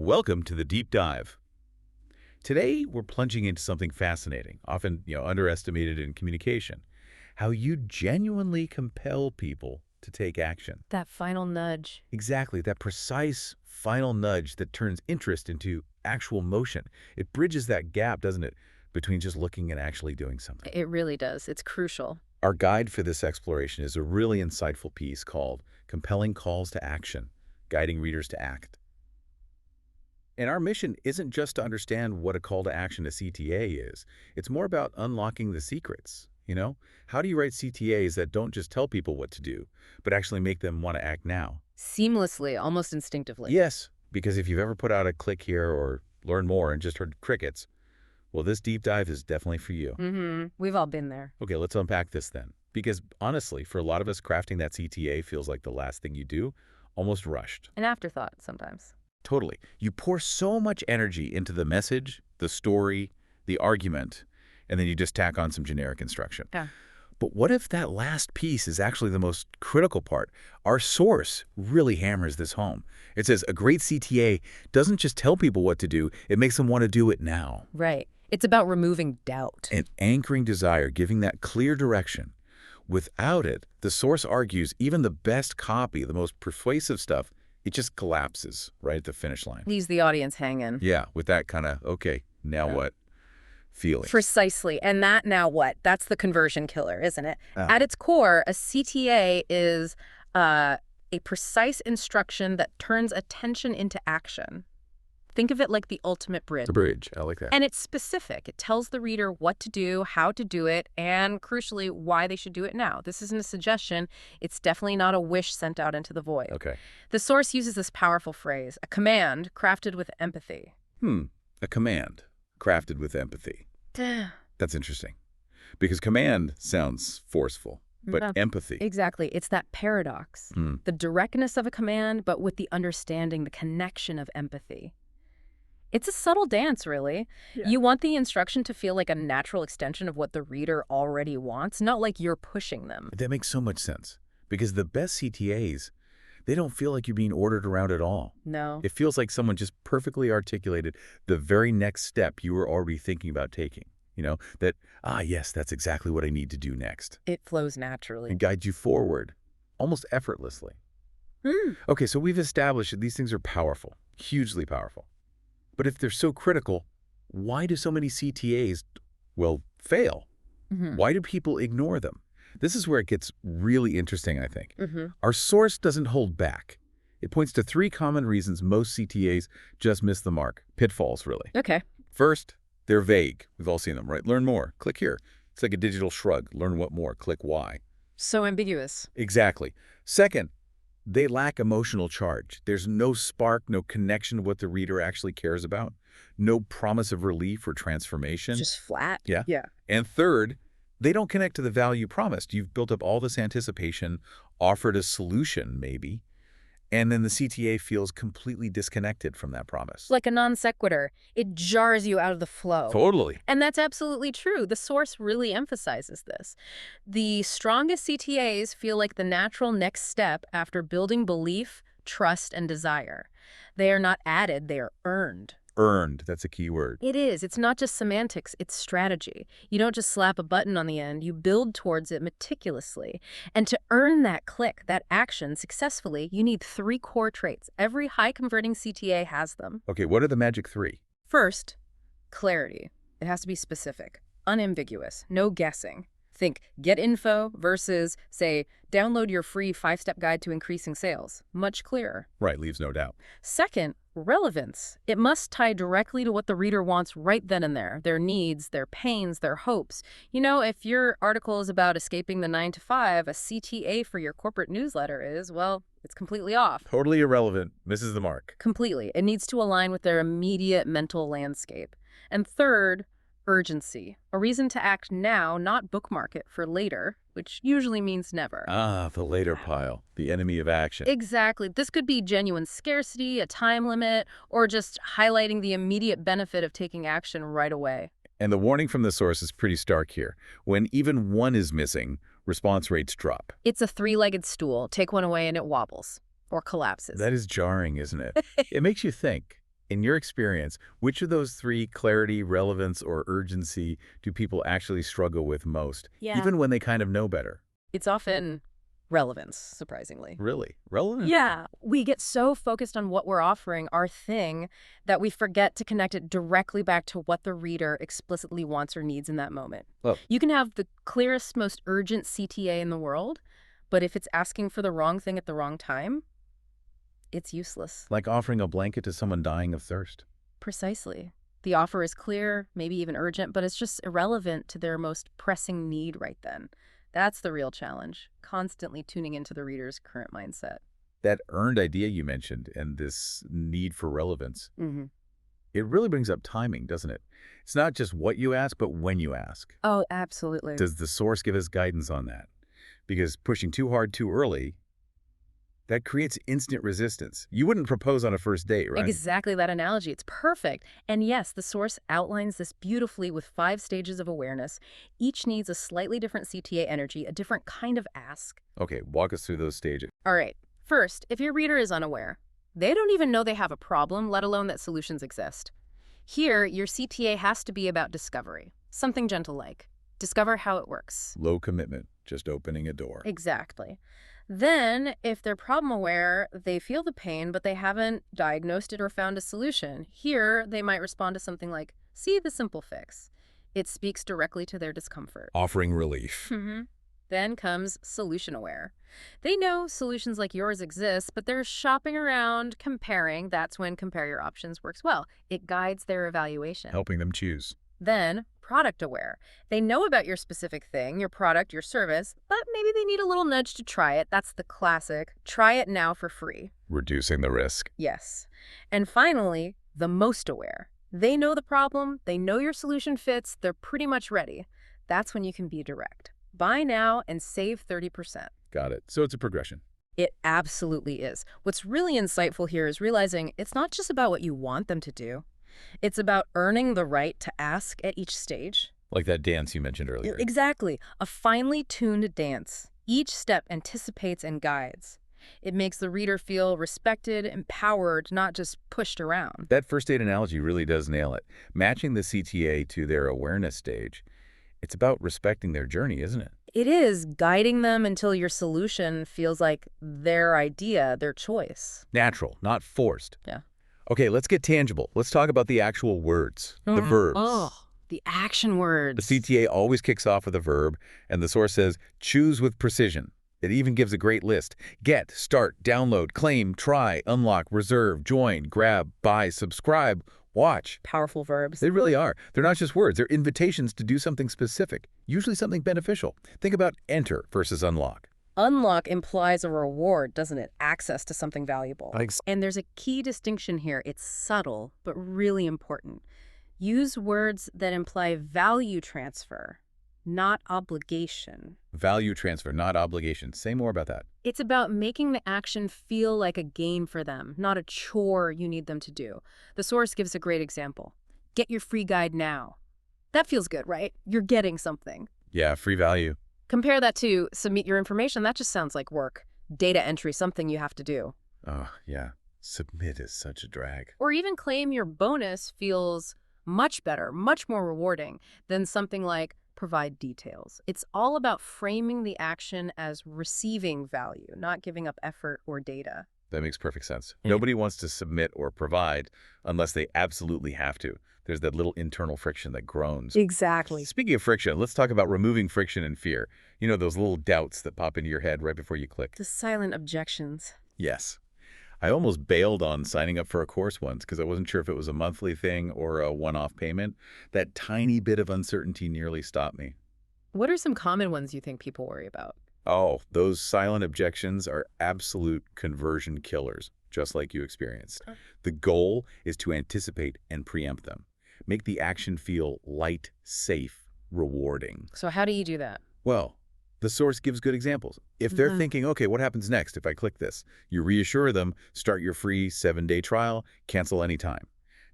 Welcome to the Deep Dive. Today, we're plunging into something fascinating, often underestimated in communication, how you genuinely compel people to take action. That final nudge. Exactly, that precise final nudge that turns interest into actual motion. It bridges that gap, doesn't it, between just looking and actually doing something. It really does. It's crucial. Our guide for this exploration is a really insightful piece called Compelling Calls to Action, Guiding Readers to Act. And our mission isn't just to understand what a call to action a CTA is. It's more about unlocking the secrets, How do you write CTAs that don't just tell people what to do, but actually make them want to act now? Seamlessly, almost instinctively. Yes, because if you've ever put out a click here or learn more and just heard crickets, well, this deep dive is definitely for you. We've all been there. Okay, let's unpack this then. Because honestly, for a lot of us, crafting that CTA feels like the last thing you do, almost rushed. An afterthought sometimes. Totally. You pour so much energy into the message, the story, the argument, and then you just tack on some generic instruction. Yeah. But what if that last piece is actually the most critical part? Our source really hammers this home. It says a great CTA doesn't just tell people what to do, it makes them want to do it now. Right. It's about removing doubt. And anchoring desire, giving that clear direction. Without it, the source argues even the best copy, the most persuasive stuff, it just collapses right at the finish line. Leaves the audience hanging. Yeah, with that kind of, okay, now what feeling. Precisely. And that now what? That's the conversion killer, isn't it? At its core, a CTA is a precise instruction that turns attention into action. Think of it like the ultimate bridge. The bridge, I like that. And it's specific. It tells the reader what to do, how to do it, and crucially, why they should do it now. This isn't a suggestion. It's definitely not a wish sent out into the void. Okay. The source uses this powerful phrase, a command crafted with empathy. A command crafted with empathy. That's interesting. Because command sounds forceful, but empathy. Exactly. It's that paradox. The directness of a command, but with the understanding, the connection of empathy. It's a subtle dance, really. Yeah. You want the instruction to feel like a natural extension of what the reader already wants, not like you're pushing them. That makes so much sense. Because the best CTAs, they don't feel like you're being ordered around at all. No. It feels like someone just perfectly articulated the very next step you were already thinking about taking. That, yes, that's exactly what I need to do next. It flows naturally. And guides you forward, almost effortlessly. Okay, so we've established that these things are powerful, hugely powerful. But if they're so critical, why do so many CTAs, fail? Why do people ignore them? This is where it gets really interesting, I think. Our source doesn't hold back. It points to 3 common reasons most CTAs just miss the mark. Pitfalls, really. Okay. First, they're vague. We've all seen them, right? Learn more. Click here. It's like a digital shrug. Learn what more. Click why. So ambiguous. Exactly. Second, they lack emotional charge. There's no spark, no connection to what the reader actually cares about, no promise of relief or transformation. Just flat. Yeah. Yeah. And third, they don't connect to the value promised. You've built up all this anticipation, offered a solution maybe, and then the CTA feels completely disconnected from that promise. Like a non sequitur. It jars you out of the flow. Totally. And that's absolutely true. The source really emphasizes this. The strongest CTAs feel like the natural next step after building belief, trust, and desire. They are not added, they are earned. Earned, that's a key word. It is. It's not just semantics, it's strategy. You don't just slap a button on the end, you build towards it meticulously. And to earn that click, that action successfully, you need 3 core traits. Every high-converting CTA has them. Okay, what are the magic 3? First, clarity. It has to be specific, unambiguous, no guessing. Think get info versus, say, download your free 5-step guide to increasing sales. Much clearer. Right, leaves no doubt. Second, relevance. It must tie directly to what the reader wants right then and there, their needs, their pains, their hopes. If your article is about escaping the 9-to-5, a CTA for your corporate newsletter is, it's completely off. Totally irrelevant, misses the mark. Completely. It needs to align with their immediate mental landscape. And third, urgency. A reason to act now, not bookmark it for later, which usually means never. The later pile, the enemy of action. Exactly. This could be genuine scarcity, a time limit, or just highlighting the immediate benefit of taking action right away. And the warning from the source is pretty stark here. When even one is missing, response rates drop. It's a 3-legged stool. Take one away and it wobbles or collapses. That is jarring, isn't it? It makes you think. In your experience, which of those three, clarity, relevance, or urgency, do people actually struggle with most, even when they kind of know better? It's often relevance, surprisingly. Really? Relevance? Yeah, we get so focused on what we're offering, our thing, that we forget to connect it directly back to what the reader explicitly wants or needs in that moment. Oh. You can have the clearest, most urgent CTA in the world, but if it's asking for the wrong thing at the wrong time, it's useless. Like offering a blanket to someone dying of thirst. Precisely. The offer is clear, maybe even urgent, but it's just irrelevant to their most pressing need right then. That's the real challenge, constantly tuning into the reader's current mindset. That earned idea you mentioned and this need for relevance, Mm-hmm. it really brings up timing, doesn't it? It's not just what you ask, but when you ask. Oh, absolutely. Does the source give us guidance on that? Because pushing too hard too early, that creates instant resistance. You wouldn't propose on a first date, right? Exactly that analogy. It's perfect. And yes, the source outlines this beautifully with 5 stages of awareness. Each needs a slightly different CTA energy, a different kind of ask. Okay, walk us through those stages. All right. First, if your reader is unaware, they don't even know they have a problem, let alone that solutions exist. Here, your CTA has to be about discovery. Something gentle like, discover how it works. Low commitment, just opening a door. Exactly. Then, if they're problem aware, they feel the pain, but they haven't diagnosed it or found a solution. Here, they might respond to something like, see the simple fix. It speaks directly to their discomfort. Offering relief. Then comes solution aware. They know solutions like yours exist, but they're shopping around, comparing. That's when compare your options works well. It guides their evaluation. Helping them choose. Then, product aware. They know about your specific thing, your product, your service, but maybe they need a little nudge to try it. That's the classic, try it now for free. Reducing the risk. Yes. And finally, the most aware. They know the problem, they know your solution fits, they're pretty much ready. That's when you can be direct. Buy now and save 30%. Got it. So it's a progression. It absolutely is. What's really insightful here is realizing it's not just about what you want them to do. It's about earning the right to ask at each stage. Like that dance you mentioned earlier. Exactly. A finely tuned dance. Each step anticipates and guides. It makes the reader feel respected, empowered, not just pushed around. That first date analogy really does nail it. Matching the CTA to their awareness stage, it's about respecting their journey, isn't it? It is guiding them until your solution feels like their idea, their choice. Natural, not forced. Yeah. Okay, let's get tangible. Let's talk about the actual words, the verbs. Oh, the action words. The CTA always kicks off with a verb, and the source says, choose with precision. It even gives a great list. Get, start, download, claim, try, unlock, reserve, join, grab, buy, subscribe, watch. Powerful verbs. They really are. They're not just words. They're invitations to do something specific, usually something beneficial. Think about enter versus unlock. Unlock implies a reward, doesn't it? Access to something valuable. And there's a key distinction here. It's subtle, but really important. Use words that imply value transfer, not obligation. Value transfer, not obligation. Say more about that. It's about making the action feel like a gain for them, not a chore you need them to do. The source gives a great example. Get your free guide now. That feels good, right? You're getting something. Yeah, free value. Compare that to submit your information. That just sounds like work. Data entry, something you have to do. Oh, yeah. Submit is such a drag. Or even claim your bonus feels much better, much more rewarding than something like provide details. It's all about framing the action as receiving value, not giving up effort or data. That makes perfect sense. Nobody wants to submit or provide unless they absolutely have to. There's that little internal friction that groans. Exactly. Speaking of friction, let's talk about removing friction and fear. You know, those little doubts that pop into your head right before you click. The silent objections. Yes. I almost bailed on signing up for a course once because I wasn't sure if it was a monthly thing or a one-off payment. That tiny bit of uncertainty nearly stopped me. What are some common ones you think people worry about? Oh, those silent objections are absolute conversion killers, just like you experienced. The goal is to anticipate and preempt them. Make the action feel light, safe, rewarding. So how do you do that? Well, the source gives good examples. If they're thinking, okay, what happens next if I click this? You reassure them, start your free 7-day trial, cancel anytime.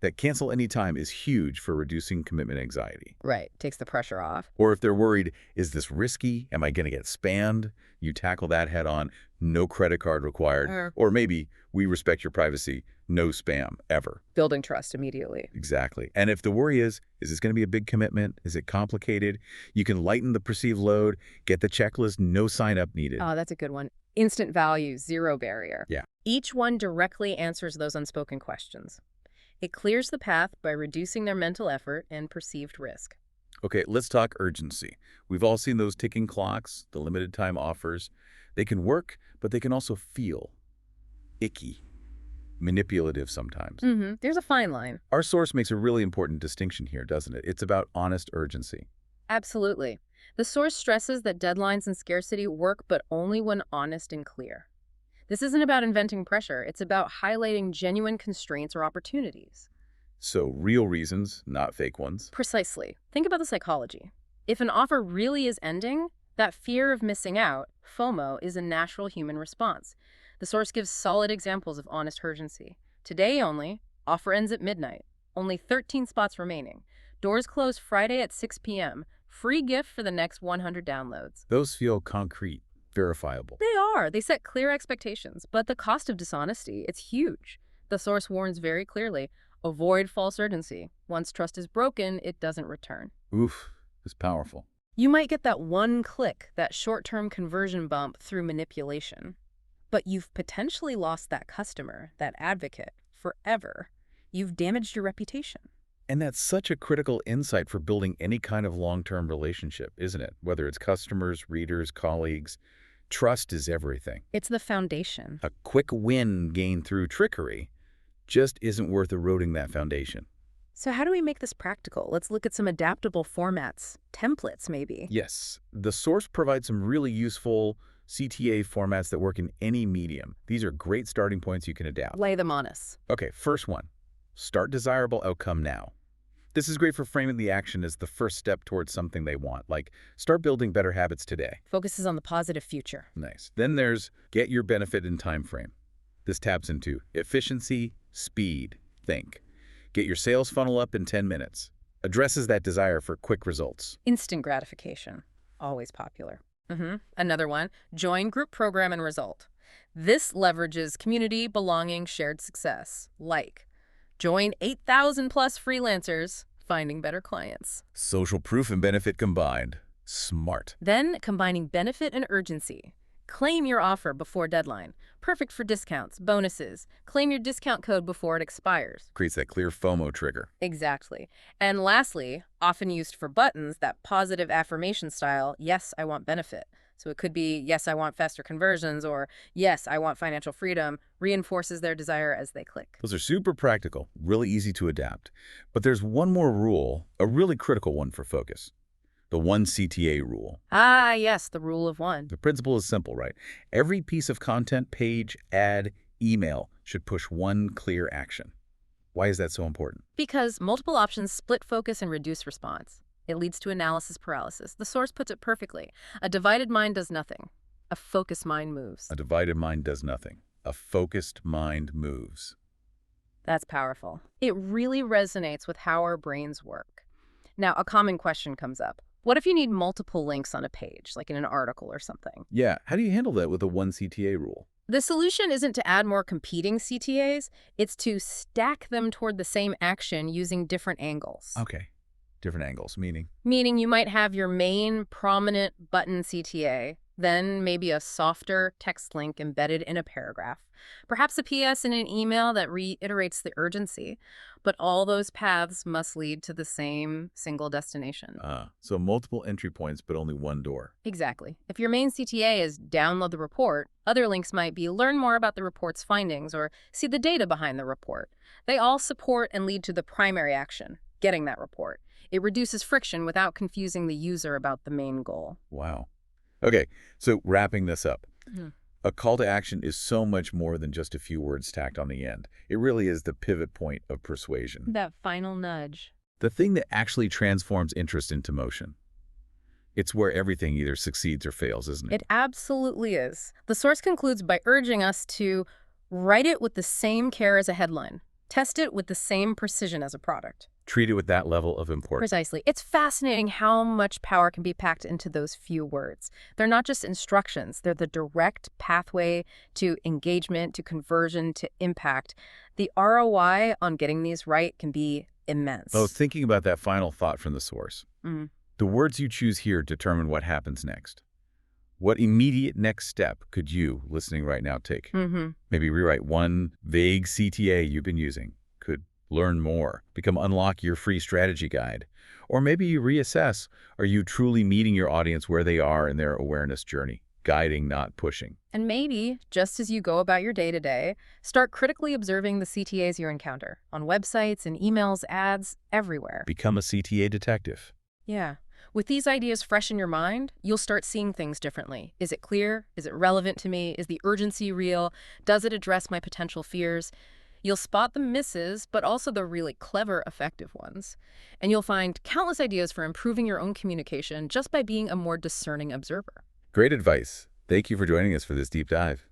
That cancel anytime is huge for reducing commitment anxiety. Right. Takes the pressure off. Or if they're worried, is this risky? Am I going to get spammed? You tackle that head on, no credit card required. Or maybe, we respect your privacy. No spam, ever. Building trust immediately. Exactly. And if the worry is this going to be a big commitment? Is it complicated? You can lighten the perceived load, get the checklist, no sign-up needed. Oh, that's a good one. Instant value, zero barrier. Yeah. Each one directly answers those unspoken questions. It clears the path by reducing their mental effort and perceived risk. Okay, let's talk urgency. We've all seen those ticking clocks, the limited time offers. They can work, but they can also feel icky, manipulative sometimes. There's a fine line. Our source makes a really important distinction here, doesn't it? It's about honest urgency. Absolutely. The source stresses that deadlines and scarcity work, but only when honest and clear. This isn't about inventing pressure. It's about highlighting genuine constraints or opportunities. So real reasons, not fake ones. Precisely. Think about the psychology. If an offer really is ending, that fear of missing out, FOMO, is a natural human response. The source gives solid examples of honest urgency. Today only, offer ends at midnight. Only 13 spots remaining. Doors close Friday at 6 p.m. Free gift for the next 100 downloads. Those feel concrete, verifiable. They are. They set clear expectations. But the cost of dishonesty, it's huge. The source warns very clearly, avoid false urgency. Once trust is broken, it doesn't return. Oof, it's powerful. You might get that one click, that short-term conversion bump through manipulation. But you've potentially lost that customer, that advocate, forever. You've damaged your reputation. And that's such a critical insight for building any kind of long-term relationship, isn't it? Whether it's customers, readers, colleagues, trust is everything. It's the foundation. A quick win gained through trickery just isn't worth eroding that foundation. So how do we make this practical? Let's look at some adaptable formats, templates maybe. Yes, the source provides some really useful CTA formats that work in any medium. These are great starting points you can adapt. Lay them on us. Okay, first one. Start desirable outcome now. This is great for framing the action as the first step towards something they want, like start building better habits today. Focuses on the positive future. Nice. Then there's get your benefit in time frame. This taps into efficiency, speed, think. Get your sales funnel up in 10 minutes. Addresses that desire for quick results. Instant gratification. Always popular. Another one, join group program and result. This leverages community, belonging, shared success. Like, join 8,000 plus freelancers, finding better clients. Social proof and benefit combined. Smart. Then combining benefit and urgency. Claim your offer before deadline. Perfect for discounts, bonuses. Claim your discount code before it expires. Creates that clear FOMO trigger. Exactly. And lastly, often used for buttons, that positive affirmation style, yes, I want benefit. So it could be, yes, I want faster conversions, or yes, I want financial freedom, reinforces their desire as they click. Those are super practical, really easy to adapt. But there's one more rule, a really critical one for focus. The 1 CTA rule. Ah, yes, the rule of one. The principle is simple, right? Every piece of content, page, ad, email should push one clear action. Why is that so important? Because multiple options split focus and reduce response. It leads to analysis paralysis. The source puts it perfectly. A divided mind does nothing. A focused mind moves. A divided mind does nothing. A focused mind moves. That's powerful. It really resonates with how our brains work. Now, a common question comes up. What if you need multiple links on a page, like in an article or something? Yeah, how do you handle that with a 1 CTA rule? The solution isn't to add more competing CTAs, it's to stack them toward the same action using different angles. Okay, different angles, meaning? Meaning you might have your main prominent button CTA, then maybe a softer text link embedded in a paragraph, perhaps a PS in an email that reiterates the urgency, but all those paths must lead to the same single destination. So multiple entry points, but only one door. Exactly. If your main CTA is download the report, other links might be learn more about the report's findings or see the data behind the report. They all support and lead to the primary action, getting that report. It reduces friction without confusing the user about the main goal. Wow. Okay, so wrapping this up. A call to action is so much more than just a few words tacked on the end. It really is the pivot point of persuasion. That final nudge. The thing that actually transforms interest into motion. It's where everything either succeeds or fails, isn't it? It absolutely is. The source concludes by urging us to write it with the same care as a headline. Test it with the same precision as a product. Treat it with that level of importance. Precisely. It's fascinating how much power can be packed into those few words. They're not just instructions. They're the direct pathway to engagement, to conversion, to impact. The ROI on getting these right can be immense. Oh, thinking about that final thought from the source. The words you choose here determine what happens next. What immediate next step could you, listening right now, take? Maybe rewrite one vague CTA you've been using. Could learn more, become Unlock Your Free Strategy Guide. Or maybe you reassess, are you truly meeting your audience where they are in their awareness journey? Guiding, not pushing. And maybe, just as you go about your day-to-day, start critically observing the CTAs you encounter on websites and emails, ads, everywhere. Become a CTA detective. Yeah. With these ideas fresh in your mind, you'll start seeing things differently. Is it clear? Is it relevant to me? Is the urgency real? Does it address my potential fears? You'll spot the misses, but also the really clever, effective ones. And you'll find countless ideas for improving your own communication just by being a more discerning observer. Great advice. Thank you for joining us for this deep dive.